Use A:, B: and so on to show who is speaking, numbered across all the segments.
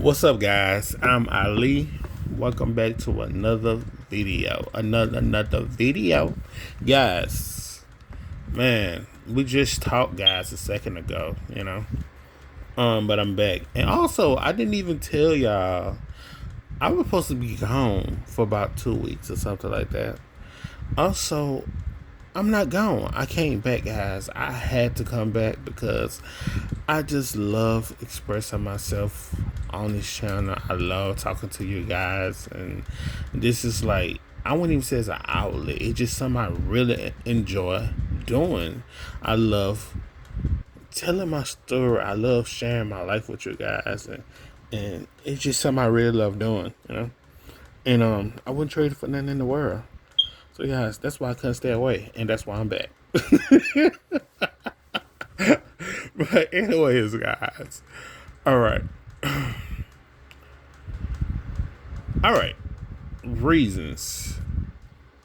A: What's up, guys? I'm Ali. Welcome back to another video. Another video, guys. Man, we just talked, guys, a second ago. But I'm back, and also I didn't even tell y'all I was supposed to be home for about 2 weeks or something like that. Also, I'm not gone. I came back, guys. I had to come back because I just love expressing myself on this channel. I love talking to you guys, and this is like, I wouldn't even say it's an outlet. It's just something I really enjoy doing. I love telling my story. I love sharing my life with you guys, and it's just something I really love doing. And I wouldn't trade it for nothing in the world. So guys, that's why I couldn't stay away, and that's why I'm back. But anyways, guys, all right, all right. Reasons.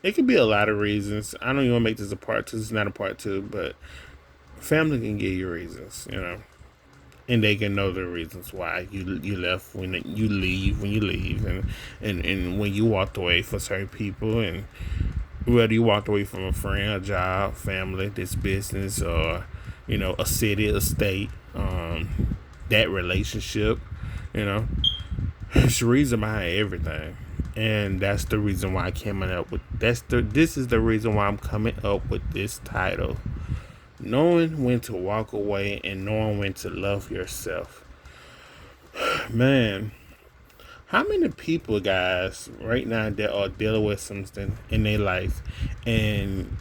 A: It could be a lot of reasons. I don't even want to make this a part two. It's not a part two, but family can give you reasons, and they can know the reasons why you left when you leave, and when you walked away for certain people, and whether you walked away from a friend, a job, family, this business, or a city, a state, that relationship, you know, it's the reason behind everything, and that's the reason why I came up with this is the reason why I'm coming up with this title: knowing when to walk away and knowing when to love yourself. Man, how many people, guys, right now that are dealing with something in their life, and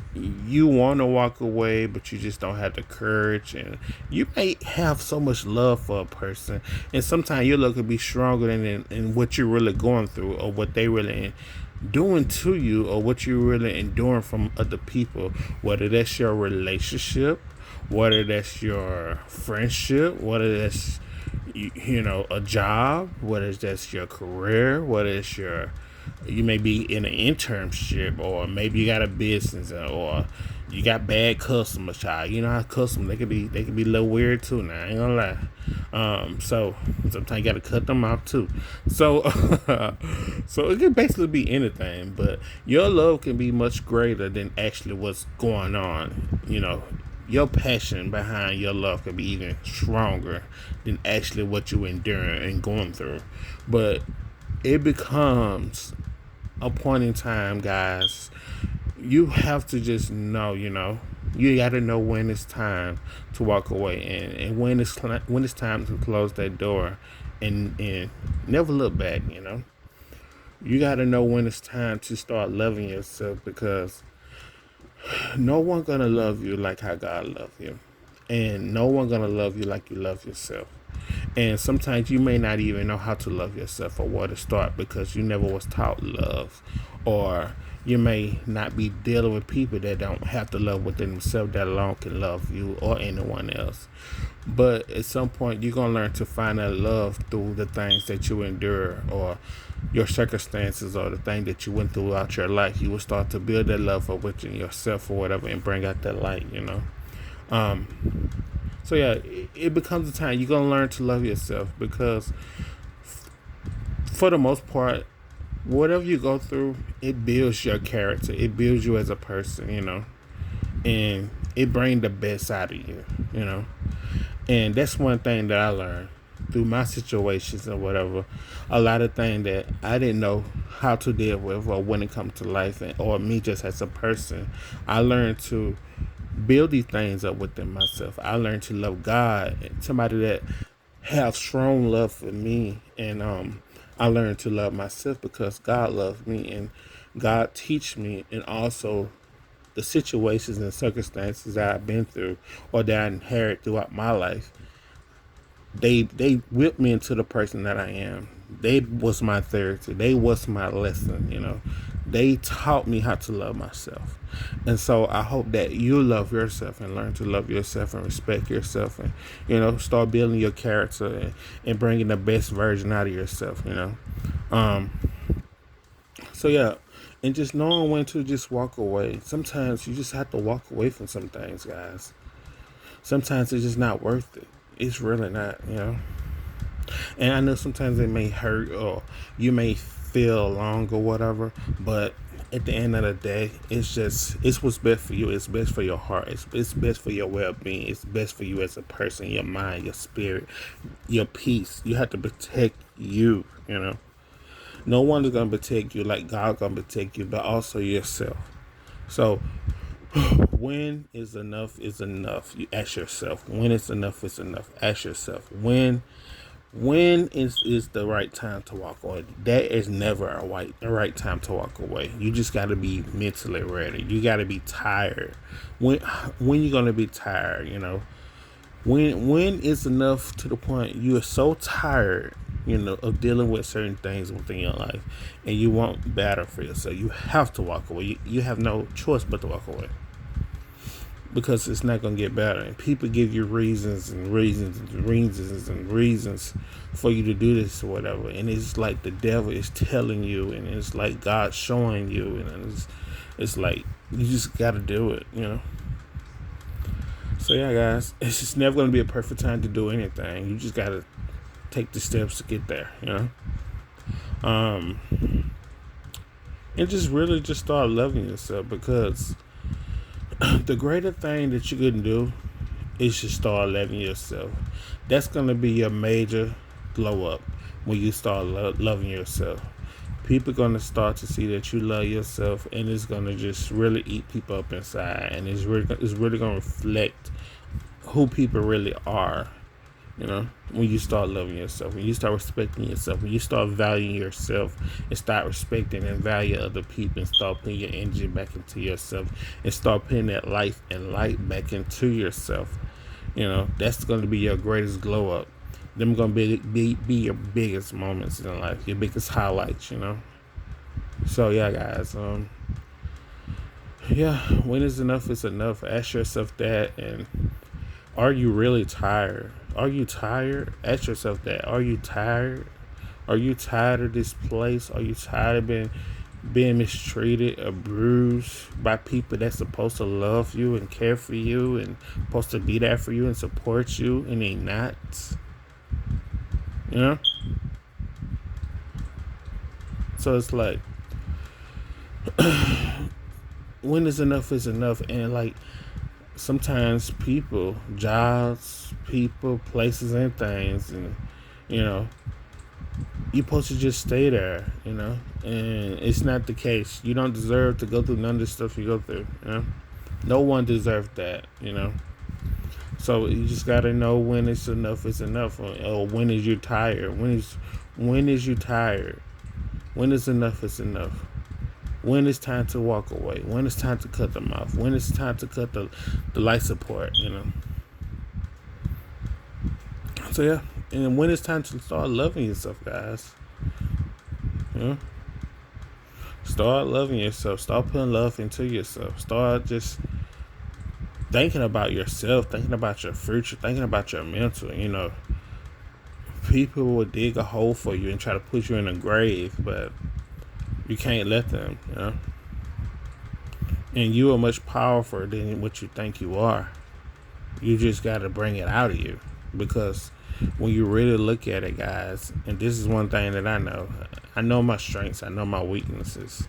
A: you want to walk away, but you just don't have the courage, and you may have so much love for a person, and sometimes your love could be stronger than in what you're really going through, or what they really doing to you, or what you're really enduring from other people, whether that's your relationship, whether that's your friendship, whether that's a job, whether that's your career, whether it's you may be in an internship, or maybe you got a business, or you got bad customers, child. You know how customers, they can be a little weird too. Now I ain't gonna lie. So sometimes you gotta cut them off too. So so it can basically be anything, but your love can be much greater than actually what's going on. Your passion behind your love can be even stronger than actually what you enduring and going through. But it becomes a point in time, guys. You have to just know, you got to know when it's time to walk away, and when it's time to close that door, and never look back. You got to know when it's time to start loving yourself, because no one gonna love you like how God love you, and no one gonna love you like you love yourself. And sometimes you may not even know how to love yourself or where to start, because you never was taught love, or you may not be dealing with people that don't have to love within themselves, that alone can love you or anyone else. But at some point, you're gonna learn to find that love through the things that you endure, or your circumstances, or the thing that you went throughout your life. You will start to build that love for within yourself or whatever, and bring out that light. Um, so yeah, it becomes a time you're gonna learn to love yourself, because for the most part, whatever you go through, it builds your character. It builds you as a person, and it brings the best out of you. And that's one thing that I learned through my situations and whatever. A lot of things that I didn't know how to deal with, or when it comes to life, or me just as a person, I learned to build these things up within myself. I learned to love God, somebody that have strong love for me, and I learned to love myself because God loved me, and God teach me, and also the situations and circumstances that I've been through, or that I inherit throughout my life, they whipped me into the person that I am. They was my therapy. They was my lesson. They taught me how to love myself. And so I hope that you love yourself, and learn to love yourself, and respect yourself, and start building your character, and bringing the best version out of yourself. Um so yeah, and just knowing when to just walk away. Sometimes you just have to walk away from some things, guys. Sometimes it's just not worth it. It's really not. And I know sometimes it may hurt or you may feel long or whatever, but at the end of the day, it's what's best for you. It's best for your heart. It's best for your well being. It's best for you as a person, your mind, your spirit, your peace. You have to protect you, you know. No one is gonna protect you like God gonna protect you, but also yourself. So when is enough is enough. You ask yourself, when is enough is enough. Ask yourself, when is the right time to walk away? That is never the right time to walk away. You just got to be mentally ready. You got to be tired. When you gonna be tired? You know, when is enough to the point you are so tired. You know, of dealing with certain things within your life, and you want better for yourself. You have to walk away. You have no choice but to walk away because it's not going to get better. And people give you reasons and reasons and reasons and reasons for you to do this or whatever. And it's like the devil is telling you, and it's like God showing you, and it's like you just got to do it, you know. So yeah, guys, it's just never going to be a perfect time to do anything. You just got to take the steps to get there, you know. Um, and just really just start loving yourself because the greater thing that you can do is just start loving yourself. That's gonna be your major glow up when you start loving yourself. People gonna start to see that you love yourself, and it's gonna just really eat people up inside, and it's really gonna reflect who people really are. You know, when you start loving yourself, when you start respecting yourself, when you start valuing yourself and start respecting and value other people and start putting your energy back into yourself and start putting that life and light back into yourself, you know, that's going to be your greatest glow up. Them going to be your biggest moments in life, your biggest highlights, you know. So yeah, guys, yeah, when is enough is enough. Ask yourself that, and are you really tired? Are you tired? Ask yourself that. Are you tired? Are you tired of this place? Are you tired of being mistreated or bruised by people that's supposed to love you and care for you and supposed to be there for you and support you, and they not? You know? So it's like, when is enough, and like sometimes people, jobs, people, places, and things, and you know, you're supposed to just stay there, you know, and it's not the case. You don't deserve to go through none of the stuff you go through, you know. No one deserves that, you know. So you just gotta know when it's enough is enough, or when is you tired. When is you tired? When is enough is enough? When it's time to walk away? When it's time to cut them off? When it's time to cut the life support, you know. So yeah, and when it's time to start loving yourself, guys, you know, start loving yourself. Start putting love into yourself. Start just thinking about yourself, thinking about your future, thinking about your mental. You know, people will dig a hole for you and try to put you in a grave, but you can't let them. You know, and you are much powerful than what you think you are. You just got to bring it out of you, because when you really look at it, guys, and this is one thing that I know my strengths, I know my weaknesses,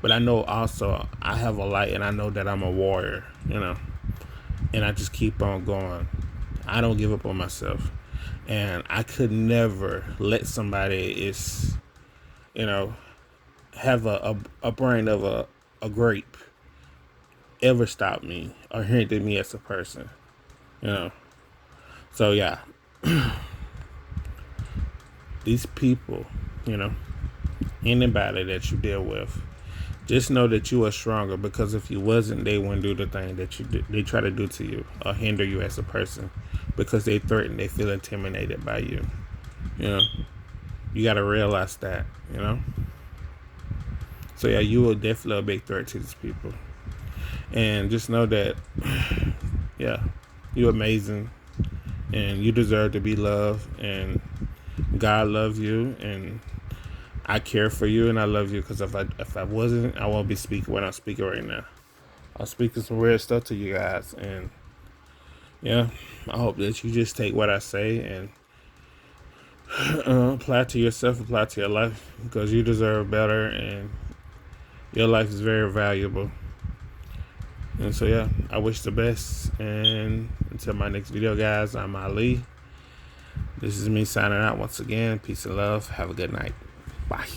A: but I know also I have a light, and I know that I'm a warrior, you know, and I just keep on going. I don't give up on myself, and I could never let somebody you know, have a brain of a grape ever stop me or hinder me as a person, you know. So yeah, these people, you know, anybody that you deal with, just know that you are stronger, because if you wasn't, they wouldn't do the thing that they try to do to you or hinder you as a person, because they threaten, they feel intimidated by you. You know, you got to realize that, you know. So yeah, you are definitely a big threat to these people, and just know that, yeah, you're amazing, and you deserve to be loved, and God loves you, and I care for you, and I love you, because if I wasn't, I won't be speaking what I'm speaking right now. I'm speaking some weird stuff to you guys, and yeah, I hope that you just take what I say and Apply to yourself, apply to your life, because you deserve better, and your life is very valuable. And so, yeah, I wish the best. And until my next video, guys, I'm Ali. This is me signing out once again. Peace and love. Have a good night. Bye.